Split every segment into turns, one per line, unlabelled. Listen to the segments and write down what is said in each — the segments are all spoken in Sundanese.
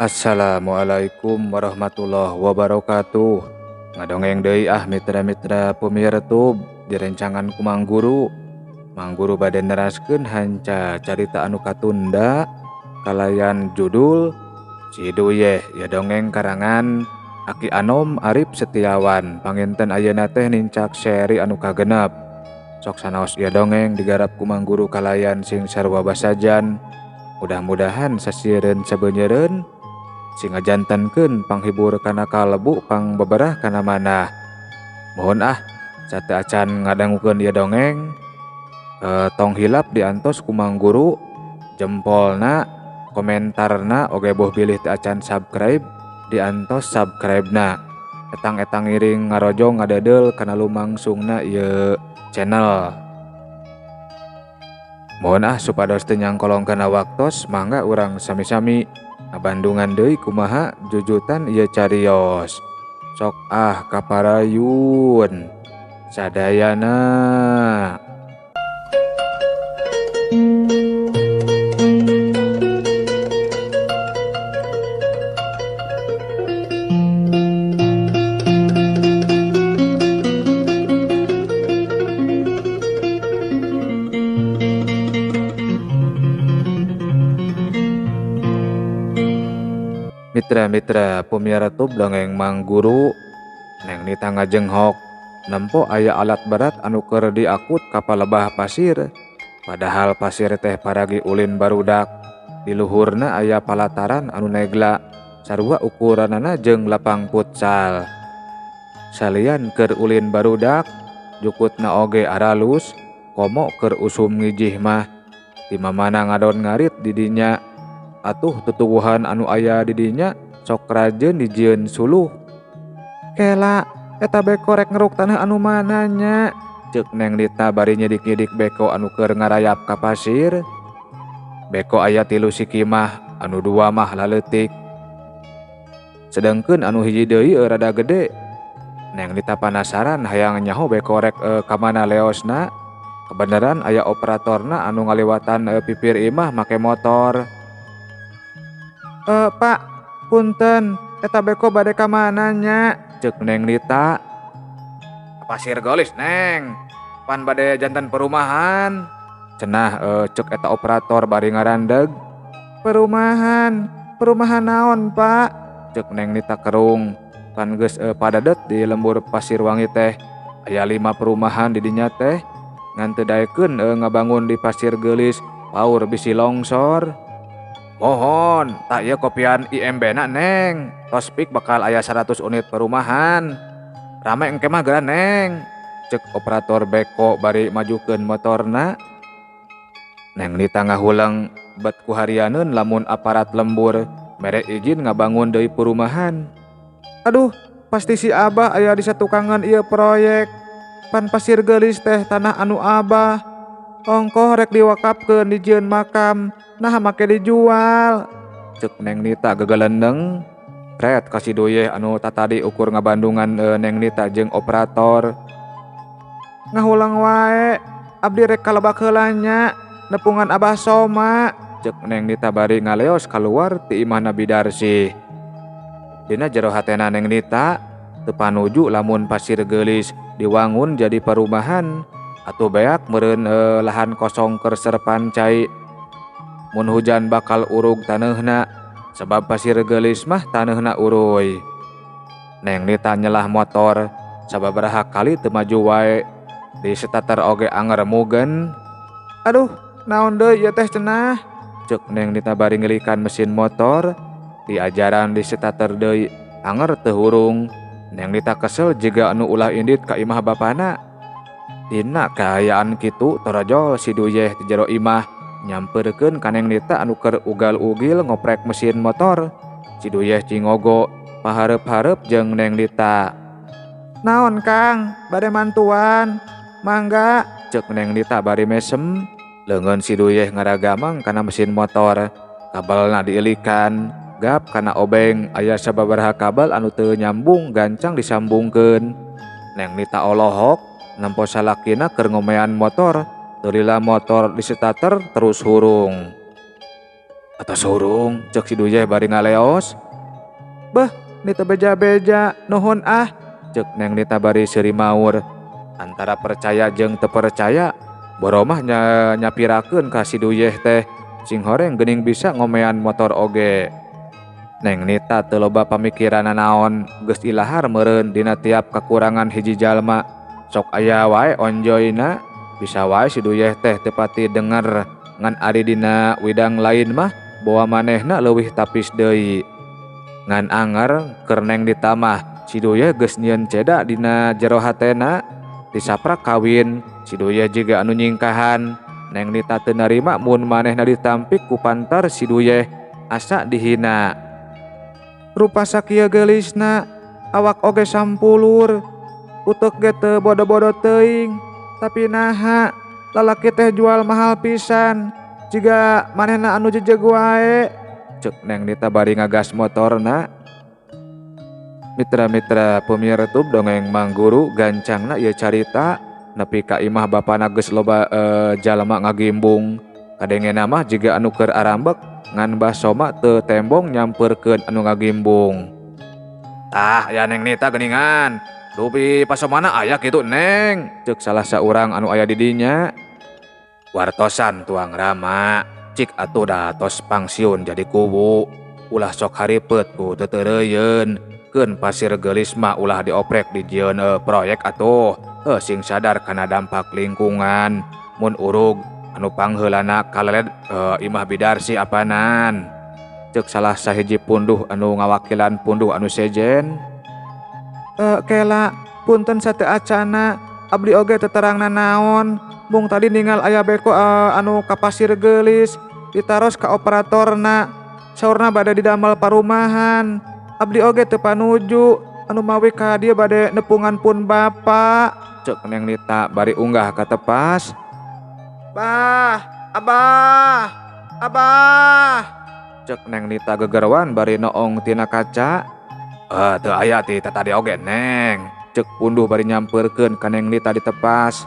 Assalamualaikum warahmatullahi wabarakatuh. Ngadongeng deui mitra-mitra pemirsa tub direncangan ku Mang Guru. Mang Guru bade neraskeun hanca carita anu katunda kalayan judul Ciduyeh ya dongeng karangan Aki Anom Arif Setiawan. Panginten ayeuna teh nincak seri anu kagenep. Sok sanaos ya dongeng digarap ku Mang Guru kalayan sing sarua basajan. Mudah-mudahan sasiereun sabeunyereun sing ngajantenkeun panghibur kana kalebu pang beberah kana manah. Mohon sate acan ngadangukeun ieu dongeng tong hilap diantos ku Mang Guru jempolna, komentarna oge boh bilih teu acan subscribe diantos subscribe-na. Etang-etang ngiring ngarojong ngadedel kana lumangsungna ieu channel. Mohon supados teu nyangkolong kana waktos, mangga urang sami-sami ngabandungan deui kumaha jujutan ieu carios. Sok kaparayun sadayana. Mitra-mitra pemirsa tub dongeng Mang Guru, neng nita ngajenghok nempo aya alat berat anu keur diakut ka palebah pasir. Padahal pasir teh paragi ulin barudak. Di luhurna aya palataran anu negla sarua ukuranana jeung lapang futsal. Salian keur ulin barudak, jukutna oge aralus, komo keur usum ngijih mah. Ti mamana ngadon ngarit di dinya. Atuh tutuwuhan anu aya di dinya sok rajeun dijieun suluh. Kela eta beko rek ngeruk tanah anu mananya, ceuk Neng Lita bari nyidik-nyidik beko anu keur ngarayap ka pasir. Beko aya 3 siki mah, anu 2 mah laleutik. Sedengkeun anu hiji deui rada gede. Neng Lita panasaran hayang nyaho beko rek ka mana leosna. Kebeneran aya operatorna anu ngaliwatan pipir imah make motor. Pak, punten, eta beko bade ka mananya, ceuk Neng Lita. Pasir Golis, Neng. Pan bade jantan perumahan. Cenah ceuk eta operator bari ngarandeg. Perumahan naon, Pak? Ceuk Neng Lita kerung. Pan geus padadet di lembur Pasir Wangi teh aya 5 perumahan di dinya teh. Ngan teu daekeun ngabangun di Pasir Geulis paur bisi longsor. Mohon, tak ieu kopian IMB-na Neng. Tospik bakal aya 100 unit perumahan. Rame engke mah geura Neng, ceuk operator beko bari majukeun motorna. Neng Lita ngahulang bet ku harianeun lamun aparat lembur mere izin ngabangun deui perumahan. Aduh, pasti si Abah aya di satukangan ieu proyek. Pan Pasir Geulis teh tanah anu Abah. Ongkoh rek diwakafkeun dijieun makam, nah make dijual. Ceuk Neng Lita gegelendeng. Ret ka Ciduyeh anu tatadi ukur ngabandungan Neng Lita jeung operator. Ngahulang wae, abdi rek kalebak heula nya, nepungan Abah Soma, ceuk Neng Lita bari ngaleos kaluar ti imahna Bidarsi. Dina jero hatena Neng Lita teu panuju lamun Pasir Geulis diwangun jadi perumahan. Atuh beak meureun lahan kosong keur serpan cai. Mun hujan bakal urug taneuhna, sebab Pasir Geulis mah taneuhna uruy. Neng Lita nyelah motor sababaraha kali teu maju wae. Di starter oge anger mugen. Aduh, naon deui ieu teh cenah? Ceuk Neng Lita bari ngelikan mesin motor. Diajaran di starter deui anger teu hurung. Neng Lita kesel jiga anu ulah indit ka imah bapana. Dina kaayaan kitu torojol Ciduyeh ti jero imah nyampeurkeun ka Neng Lita anu keur ugal-ugil ngoprek mesin motor. Ciduyeh cingogo pahareup-hareup jeung Neng Lita. Naon Kang, bade mantuan? Mangga, ceuk Neng Lita bari mesem. Leungeun Ciduyeh ngaragamang kana mesin motor. Kabelna diilikan, gap kana obeng aya sababaraha kabel anu teu nyambung gancang disambungkeun. Neng Lita olohok nempo salakina keur ngomean motor, teu lila motor di starter terus hurung. Atau surung cek si Duyeh bari ngaleos. Beh, nita beja-beja nuhun cek Neng Nita bari seuri maur. Antara percaya jeung teu percaya boromah nyapirakeun ka si Duyeh teh sing horeng geuning bisa ngomean motor oge. Neng Nita teu loba pamikiran naon, geus ilahar meureun dina tiap kakurangan hiji jalma. Sok aya wae onjoyna, bisa wae si Duyeh teh teu pati denger ngan ari dina widang lain mah boa manehna leuwih tapis deui. Ngan anger keur Neng Nita mah si Duyeh geus nyieun ceda dina jero hatena, disaprak kawin si Duyeh jiga anu nyingkahan. Neng Nita teu narima mun manehna ditampik ku pantar si Duyeh asa dihina. Rupa sakieu geulisna, awak oge sampulur, utek ge teu bodo-bodo teuing, tapi naha lalaki teh jual mahal pisan, jiga manehna anu jejeg wae. Cek Neng Nita bari ngagas motorna. Mitra-mitra pemirtub dongeng Mang Guru gancangna ieu carita nepi ka imah bapana geus loba jalma ngagimbung. Kadengena mah jiga anu keur arambek ngan basoma teu tembong nyampeurkeun anu ngagimbung. Ya Neng Nita geuningan, dupi pasomana aya kitu Neng, cek salah saurang anu aya di dinya. Wartosan tuang Rama, cik atuh da tos pangsiun jadi kubu, ulah sok haripet ku teuteureuyeun, keun pasir geulis mah ulah dioprek di jieun proyek atuh, sing sadar kana dampak lingkungan, mun urug anu pangheulana kaleled imah Bidarsi apanan, cek salah sahiji punduh anu ngawakilan punduh anu sejen. Kela, punten sateu acana, abdi oge teu terangna naon, mung tadi ninggal aya beko anu ka pasir geulis ditaros ka operatorna, saurna bade didamel parumahan, abdi oge teu panuju, anu mawi ka dieu bade nepungan pun bapa, cek Neng Nita bari unggah ka tepas. Abah, cek Neng Nita gegerwan bari noong tina kaca. Teu aya ti tadi oge Neng, cek punduh bari nyampeurkeun ka Neng Nita di tepas.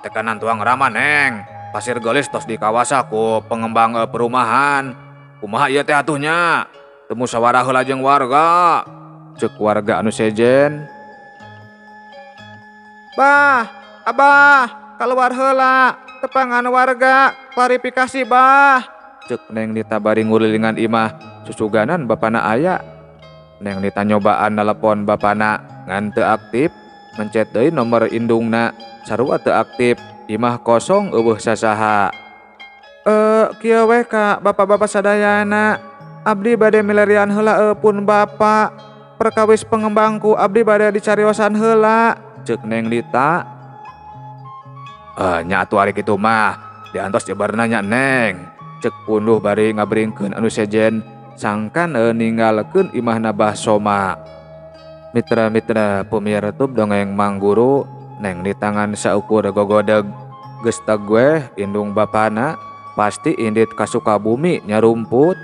Tekanan tuang Rama Neng, pasir geulis tos dikawasa ku pengembang perumahan. Kumaha ieu teh atuhnya? Teu musyawarah heula jeung warga, cek warga anu sejen. Abah, kaluar heula, tepangan warga, klarifikasi cek Neng Nita bari ngulilingan imah susuganan bapana aya. Neng Nita nyobaan telepon bapana ngan teu aktif, mencet deui nomor indungna sarua teu aktif, imah kosong eueuh sasaha. Kieu we ka bapak-bapak sadayana, abdi bade milarian heula pun bapa, perkawis pengembangku abdi bade dicariosan heula, cek Neng Nita. Nya atuh ari kitu mah diantos jebarna nya Neng, cek punduh bari ngabringkeun anu sejen sangkan ninggalkeun imahna Basoma. Mitra-mitra pemirtub dongeng Mang Guru, Neng Nita ngan saukur gogodeg, geus teg we indung bapana pasti indit ka Sukabumi nyarumput.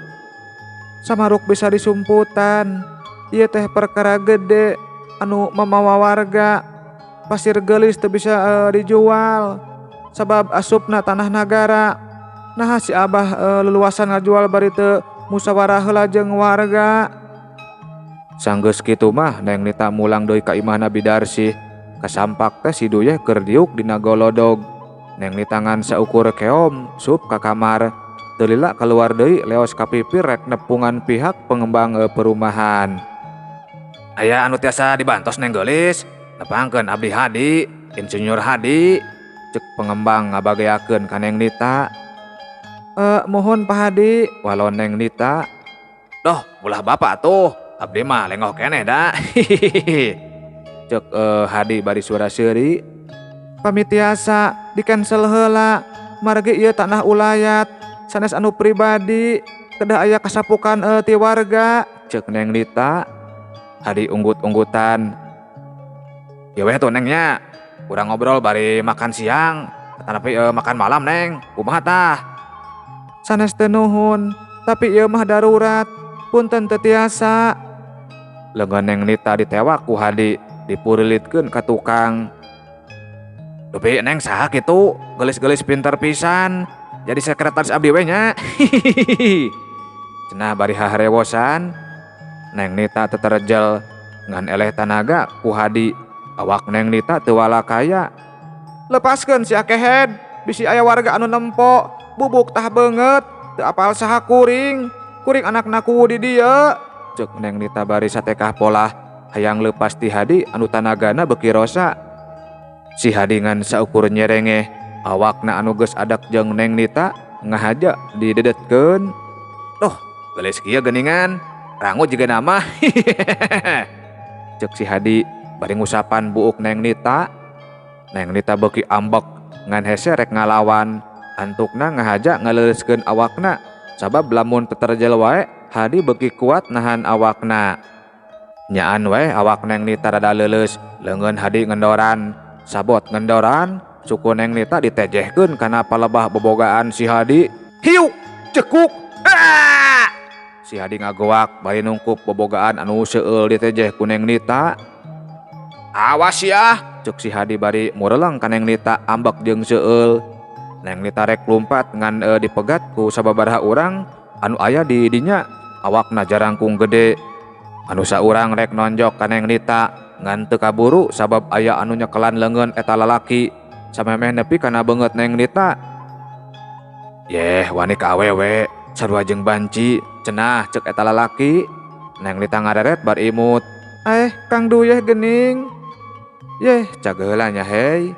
Samaruk bisa disumputan, ieu teh perkara gede anu mamawa warga. Pasir geulis teu bisa dijual sabab asupna tanah nagara. Nah si Abah leluasan ngajual bari teu musyawarah heula jeung warga. Sanggeus kitu mah Neng Nita mulang deui ka imahna Bidarsi. Kasampak teh si Duyeh keur diuk dina golodog. Neng Nita ngan saukur keom sup ka kamar, teu lila kaluar deui leos ka pipir rek nepungan pihak pengembang perumahan. Aya anu tiasa dibantos Neng geulis, nepangkeun abdi Hadi, Insinyur Hadi, cek pengembang ngabageakeun ka Neng Nita. Mohon Pak Hadi, walon Neng Nita. Doh, ulah bapak tuh, abdi mah lengoh keneh da. Cek Hadi bari suara seuri. Pami tiasa di-cancel heula, margi ieu tanah ulayat, sanes anu pribadi, kedah aya kasapukan ti warga, cek Neng Nita. Hadi unggut-unggutan. Ya weh tuh Neng nya, urang ngobrol bari makan siang, tapi makan malam Neng, kumaha tah? Sanes teu nuhun, tapi ieu mah darurat, punten teu tiasa. Leungeun Neng Nita ditewak ku Hadi, dipurilitkeun ka tukang. Dupi Neng saha kitu, gelis-gelis pinter pisan, jadi sekretaris abdi we nya. Hihihi. Cenah bari harewosan, Neng Nita teterejel ngan eleh tanaga ku Hadi. Awak Neng Nita teu walakaya. Lepaskeun si akehed, bisi aya warga anu nempo, bubuk tah beungeut, teu apal saha kuring anakna ku di dieu. Ceuk Neng Nita bari satekah polah hayang leupas ti Hadi anu tanagana beuki rosa. Si Hadi ngan saukur nyerengeh, awakna anu geus adak jeung Neng Nita ngahaja didedetkeun. Toh, geus kieu geuningan, rangu jiga nama. Ceuk si Hadi bari ngusapan buuk Neng Nita. Neng Nita beuki ambek ngan hese rek ngalawan, antukna ngahaja ngaleuleskeun awakna. Sabab lamun teterjel wae Hadi beuki kuat nahan awakna. Nyaan wae awak Neng Nita rada leuleus, leungeun Hadi ngendoran. Sabot ngendoran, suku Neng Nita ditejehkeun kana palebah bobogaan si Hadi. Hiu, cekuk. Ah! Si Hadi ngagoak bari nungkup bobogaan anu seueul ditejeh ku Neng Nita. Awas ya, cek si Hadi bari mureleng ka Neng Nita ambek jeung seueul. Neng Nita rek lumpat ngan dipegat ku sababaraha urang anu aya di dinya. Awakna jarangkung gede. Anu saurang rek nonjok ka Neng Nita ngan teu kaburu sabab aya anu nyekelan leungeun eta lalaki samemeh nepi kana beungeut Neng Nita. Yeh, wani ka awewe sarua jeung banci, cenah cek eta lalaki. Neng Nita ngareret bar imut. Kang Duyeh geuning. Yeh, cageula nya hei.